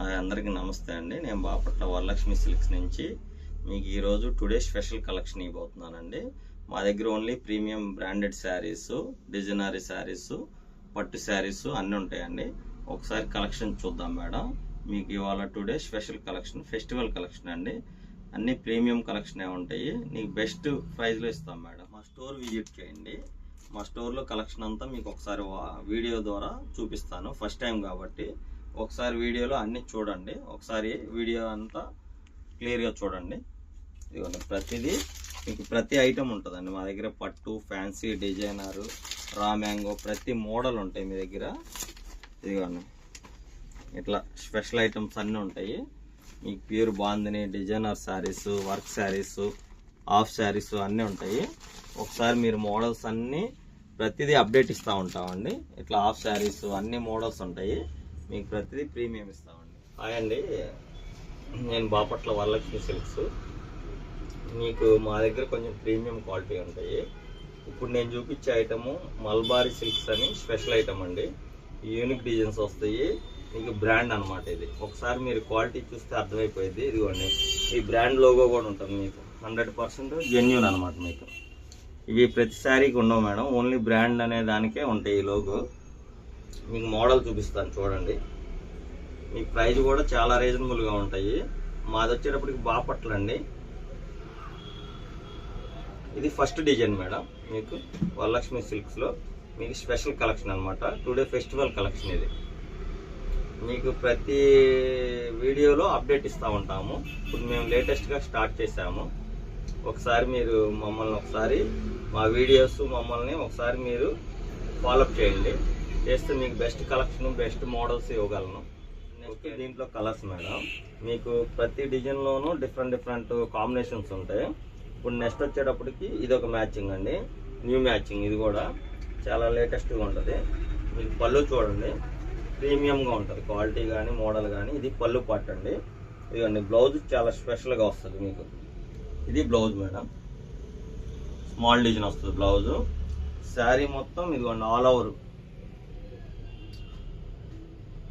అందరికీ నమస్తే అండి. నేను బాపట్ల వరలక్ష్మి సిల్క్స్ నుంచి మీకు ఈరోజు టుడే స్పెషల్ కలెక్షన్ ఇవ్వబోతున్నానండి. మా దగ్గర only premium branded saris, designery saris, పట్టు శారీస్ అన్నీ ఉంటాయండి. ఒకసారి కలెక్షన్ చూద్దాం మేడం. మీకు ఇవాళ today special collection festival collection అండి. అన్ని ప్రీమియం కలెక్షనే ఉంటాయి. నీకు బెస్ట్ ప్రైస్లో ఇస్తాం మేడం. మా స్టోర్ విజిట్ చేయండి. మా స్టోర్లో కలెక్షన్ అంతా మీకు ఒకసారి వీడియో ద్వారా చూపిస్తాను. ఫస్ట్ టైం కాబట్టి ఒకసారి వీడియోలో అన్నీ చూడండి. ఒకసారి వీడియో అంతా క్లియర్గా చూడండి. ఇదిగోండి, ప్రతిదీ మీకు ప్రతి ఐటమ్ ఉంటుందండి మా దగ్గర. పట్టు, ఫ్యాన్సీ, డిజైనరు, రా మ్యాంగో ప్రతి మోడల్ ఉంటాయి మీ దగ్గర. ఇదిగోండి, ఇట్లా స్పెషల్ ఐటమ్స్ అన్నీ ఉంటాయి మీకు. Pure bandhani, designer saris, work saris, half saris అన్నీ ఉంటాయి. ఒకసారి మీరు మోడల్స్ అన్నీ ప్రతిదీ అప్డేట్ ఇస్తూ ఉంటామండి. ఇట్లా హాఫ్ శారీస్ అన్ని మోడల్స్ ఉంటాయి మీకు. ప్రతిదీ ప్రీమియం ఇస్తామండి. హాయ్ అండి, నేను బాపట్ల వరలక్ష్మి సిల్క్స్. మీకు మా దగ్గర కొంచెం ప్రీమియం క్వాలిటీ ఉంటాయి. ఇప్పుడు నేను చూపించే ఐటము మల్బారీ సిల్క్స్ అని స్పెషల్ ఐటమ్ అండి. యూనిక్ డిజైన్స్ వస్తాయి మీకు. బ్రాండ్ అనమాట ఇది. ఒకసారి మీరు క్వాలిటీ చూస్తే అర్థమైపోయింది. ఇదిగోండి, ఈ బ్రాండ్ లోగో కూడా ఉంటుంది మీకు. 100% జెన్యూన్ అనమాట మీకు. ఇవి ప్రతి శారీకి ఉండవు మేడం, ఓన్లీ బ్రాండ్ అనే దానికే ఉంటాయి ఈ లోగో. మీకు మోడల్ చూపిస్తాను చూడండి. మీ ప్రైస్ కూడా చాలా రీజనబుల్గా ఉంటాయి. మాది వచ్చేటప్పటికి బాపట్ల అండి. ఇది ఫస్ట్ డిజైన్ మేడం మీకు వరలక్ష్మి సిల్క్స్లో. మీకు స్పెషల్ కలెక్షన్ అనమాట. టుడే ఫెస్టివల్ కలెక్షన్ ఇది. మీకు ప్రతి వీడియోలో అప్డేట్ ఇస్తూ ఉంటాము. ఇప్పుడు మేము లేటెస్ట్గా స్టార్ట్ చేసాము. ఒకసారి మీరు మమ్మల్ని ఒకసారి మా వీడియోస్ మమ్మల్ని ఒకసారి మీరు ఫాలోఅప్ చేయండి. చేస్తే మీకు బెస్ట్ కలెక్షన్, బెస్ట్ మోడల్స్ ఇవ్వగలను. నెక్స్ట్ దీంట్లో కలర్స్ మేడం. మీకు ప్రతి డిజైన్లోనూ డిఫరెంట్ కాంబినేషన్స్ ఉంటాయి. ఇప్పుడు నెక్స్ట్ వచ్చేటప్పటికి ఇది ఒక మ్యాచింగ్ అండి, న్యూ మ్యాచింగ్. ఇది కూడా చాలా లేటెస్ట్గా ఉంటుంది. మీకు పళ్ళు చూడండి, ప్రీమియంగా ఉంటుంది క్వాలిటీ కానీ మోడల్ కానీ. ఇది పళ్ళు పార్ట్ అండి. ఇదిగోండి, బ్లౌజ్ చాలా స్పెషల్గా వస్తుంది మీకు. ఇది బ్లౌజ్ మేడం, స్మాల్ డిజైన్ వస్తుంది బ్లౌజ్. శారీ మొత్తం ఇదిగోండి all over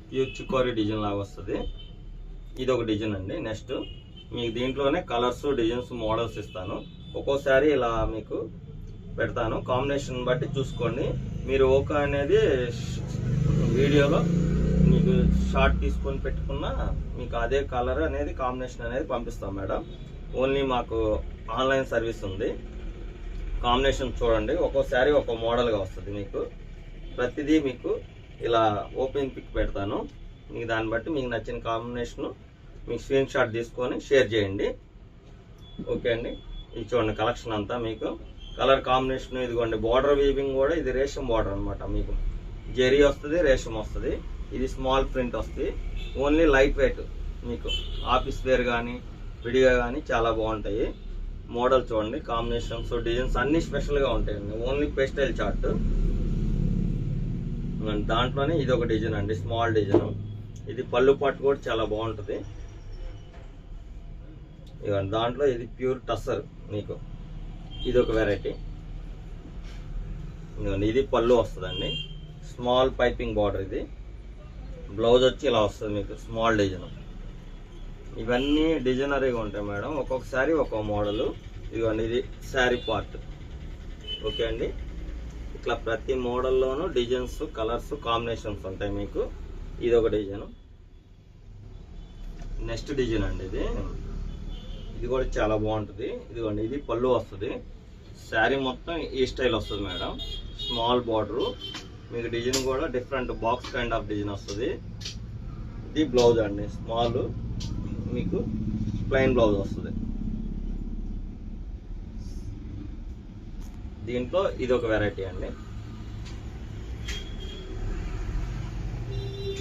pure chicory design లాగా వస్తుంది. ఇది ఒక డిజైన్ అండి. నెక్స్ట్ మీకు దీంట్లోనే కలర్స్, డిజైన్స్, మోడల్స్ ఇస్తాను. ఒక్కోసారి ఇలా మీకు పెడతాను, కాంబినేషన్ బట్టి చూసుకోండి. మీరు ఓకే అనేది వీడియోలో మీకు షార్ట్ తీసుకొని పెట్టుకున్నా మీకు అదే కలర్ అనేది కాంబినేషన్ అనేది పంపిస్తాం మేడం. ఓన్లీ మాకు ఆన్లైన్ సర్వీస్ ఉంది. కాంబినేషన్ చూడండి, ఒక్కోసారి ఒక్కో మోడల్గా వస్తుంది మీకు. ప్రతిదీ మీకు ఇలా ఓపెన్ పిక్ పెడతాను. మీకు దాన్ని బట్టి మీకు నచ్చిన కాంబినేషన్ మీకు స్క్రీన్ షాట్ తీసుకొని షేర్ చేయండి. ఓకే అండి, ఇది చూడండి కలెక్షన్ అంతా మీకు. కలర్ కాంబినేషన్ ఇదిగోండి. బార్డర్ వీవింగ్ కూడా ఇది రేషం బార్డర్ అనమాట మీకు. జెరీ వస్తుంది, రేషం వస్తుంది. ఇది స్మాల్ ప్రింట్ వస్తుంది. ఓన్లీ లైట్ వెయిట్ మీకు. ఆఫీస్ వేర్ కానీ విడిగా కానీ చాలా బాగుంటాయి. మోడల్ చూడండి, కాంబినేషన్స్, డిజైన్స్ అన్ని స్పెషల్గా ఉంటాయండి. Only pastel chart. దాంట్లోనే ఇది ఒక డిజైన్ అండి, స్మాల్ డిజైన్. ఇది పళ్ళు పాటు కూడా చాలా బాగుంటుంది. ఇవ్వండి, దాంట్లో ఇది ప్యూర్ టస్సర్ మీకు. ఇది ఒక వెరైటీ. ఇదిగోండి, ఇది పళ్ళు వస్తుందండి, స్మాల్ పైపింగ్ బార్డర్. ఇది బ్లౌజ్ వచ్చి ఇలా వస్తుంది మీకు, స్మాల్ డిజైన్. ఇవన్నీ డిజైనరీగా ఉంటాయి మేడం. ఒక్కొక్కసారి ఒక్కో మోడలు. ఇదిగోండి, ఇది శారీ పార్ట్. ఓకే అండి, ఇట్లా ప్రతి మోడల్లోనూ డిజైన్స్, కలర్స్, కాంబినేషన్స్ ఉంటాయి మీకు. ఇది ఒక డిజైన్. నెక్స్ట్ డిజైన్ అండి ఇది. ఇది కూడా చాలా బాగుంటుంది. ఇదిగోండి, ఇది పళ్ళు వస్తుంది. శారీ మొత్తం ఈ స్టైల్ వస్తుంది మేడం, స్మాల్ బార్డరు. మీకు డిజైన్ కూడా different box kind of design వస్తుంది. ఇది బ్లౌజ్ అండి, స్మాల్ మీకు ప్లెయిన్ బ్లౌజ్ వస్తుంది. దీంట్లో ఇది ఒక వెరైటీ అండి.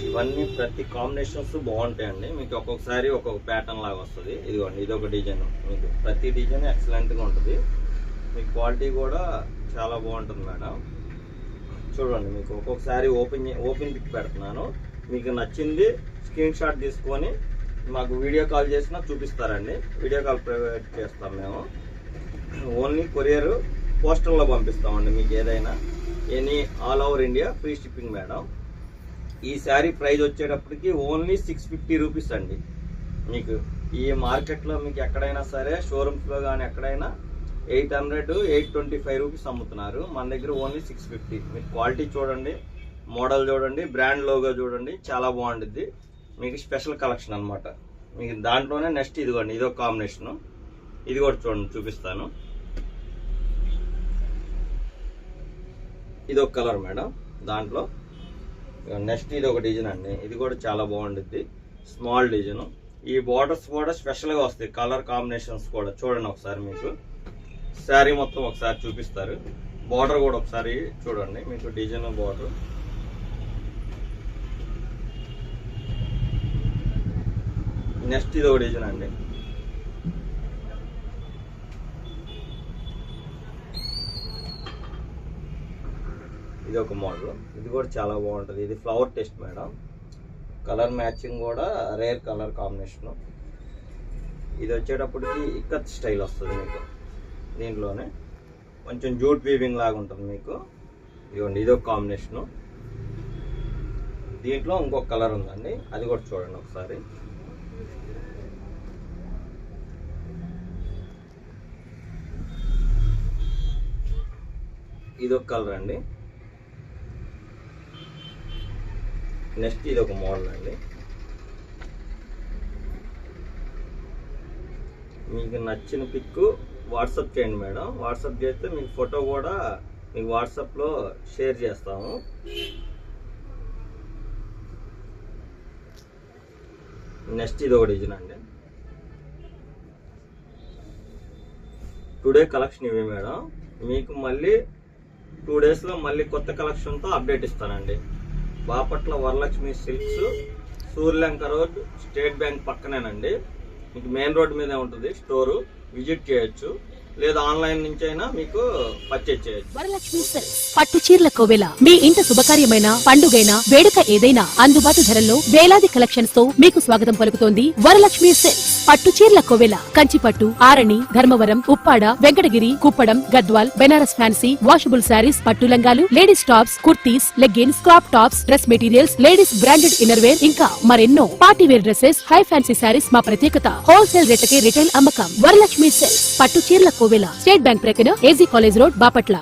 ఇవన్నీ ప్రతి కాంబినేషన్స్ బాగుంటాయండి మీకు. ఒక్కొక్కసారి ఒక్కొక్క ప్యాటర్న్ లాగా వస్తుంది. ఇదిగోండి, ఇది ఒక డిజైన్ మీకు. ప్రతి డిజైన్ ఎక్సలెంట్గా ఉంటుంది. మీ క్వాలిటీ కూడా చాలా బాగుంటుంది మేడం. చూడండి, మీకు ఒక్కొక్కసారి ఓపెన్ పిక్ పెడుతున్నాను. మీకు నచ్చింది స్క్రీన్ షాట్ తీసుకొని మాకు వీడియో కాల్ చేసినా చూపిస్తారండి. వీడియో కాల్ ప్రొవైడ్ చేస్తాం మేము. ఓన్లీ కొరియర్, పోస్టల్లో పంపిస్తామండి మీకు. ఏదైనా all over India free shipping madam. ఈ శారీ ప్రైస్ వచ్చేటప్పటికి ఓన్లీ 650 రూపీస్ అండి. మీకు ఈ మార్కెట్లో మీకు ఎక్కడైనా సరే షోరూమ్స్లో కానీ ఎక్కడైనా 800, 825 రూపీస్ అమ్ముతున్నారు. మన దగ్గర ఓన్లీ 650. మీకు క్వాలిటీ చూడండి, మోడల్ చూడండి, బ్రాండ్ లోగో చూడండి, చాలా బాగుంటుంది. మీకు స్పెషల్ కలెక్షన్ అనమాట. మీకు దాంట్లోనే నెక్స్ట్ ఇదిగోండి, ఇదో కాంబినేషను. ఇది కూడా చూడండి, చూపిస్తాను. ఇది ఒక కలర్ మేడం. దాంట్లో నెక్స్ట్ ఇది ఒక డిజైన్ అండి. ఇది కూడా చాలా బాగుంటుంది, స్మాల్ డిజైన్. ఈ బార్డర్స్ కూడా స్పెషల్గా వస్తాయి, కలర్ కాంబినేషన్స్ కూడా చూడండి ఒకసారి. మీకు శారీ మొత్తం ఒకసారి చూపిస్తారు. బార్డర్ కూడా ఒకసారి చూడండి, మీకు డిజైన్ బార్డర్. నెక్స్ట్ ఇది ఒక డిజైన్ అండి. ఇది ఒక మోడల్. ఇది కూడా చాలా బాగుంటుంది. ఇది flower test madam. Colour matching కూడా రేర్ కలర్ కాంబినేషన్. ఇది వచ్చేటప్పటికి ఇక్కత్ స్టైల్ వస్తుంది మీకు. దీంట్లోనే కొంచెం జూట్ వీవింగ్ లాగా ఉంటుంది మీకు. ఇదిగోండి, ఇది ఒక కాంబినేషను. దీంట్లో ఇంకొక కలర్ ఉందండి, అది కూడా చూడండి ఒకసారి. ఇది ఒక కలర్ అండి. నెక్స్ట్ ఇది ఒక మోడల్ అండి. మీకు నచ్చిన పిక్ వాట్సాప్ చేయండి మేడం. వాట్సాప్ చేస్తే మీకు ఫోటో కూడా మీకు వాట్సాప్లో షేర్ చేస్తాము. నెక్స్ట్ ఇది ఒక డిజైన్ అండి. టుడే కలెక్షన్ ఇవి మేడం. మీకు మళ్ళీ 2 డేస్లో మళ్ళీ కొత్త కలెక్షన్తో అప్డేట్ ఇస్తానండి. Bapatla Varalakshmi silks, Suryalanka road, state bank పక్కనేనండి. మీకు మెయిన్ రోడ్ మీదే ఉంటుంది స్టోరు. విజిట్ చేయొచ్చు, లేదా ఆన్లైన్ నుంచి అయినా మీకు పర్చేజ్ చేయొచ్చు. వరలక్ష్మి సిల్క్స్ పట్టు చీరల కోవెల. మీ ఇంట శుభకార్యమైన, పండుగైన, వేడుక ఏదైనా అందుబాటు ధరల్లో వేలాది కలెక్షన్స్ తో మీకు స్వాగతం పలుకుతోంది వరలక్ష్మి సిల్క్స్. పట్టు చీరల కోవెల. కంచిపట్టు, ఆరణి, ధర్మవరం, ఉప్పాడ, వెంకటగిరి, కుప్పడం, గద్వాల్, బెనారస్ ఫ్యాన్సీ, వాషబుల్ శారీస్, పట్టు లంగాలు, ladies tops, kurtis, leggings, crop tops, dress materials, ladies branded inner wear, ఇంకా మరెన్నో. Party wear dresses, high fancy saris మా ప్రత్యేకత. హోల్సేల్ రేట్లకే రిటైల్ అమ్మకం. వరలక్ష్మి సిల్క్స్ పట్టు చీరల కోవెల. స్టేట్ బ్యాంక్ ప్రక్కన, ఏజీ కాలేజ్ రోడ్, బాపట్ల.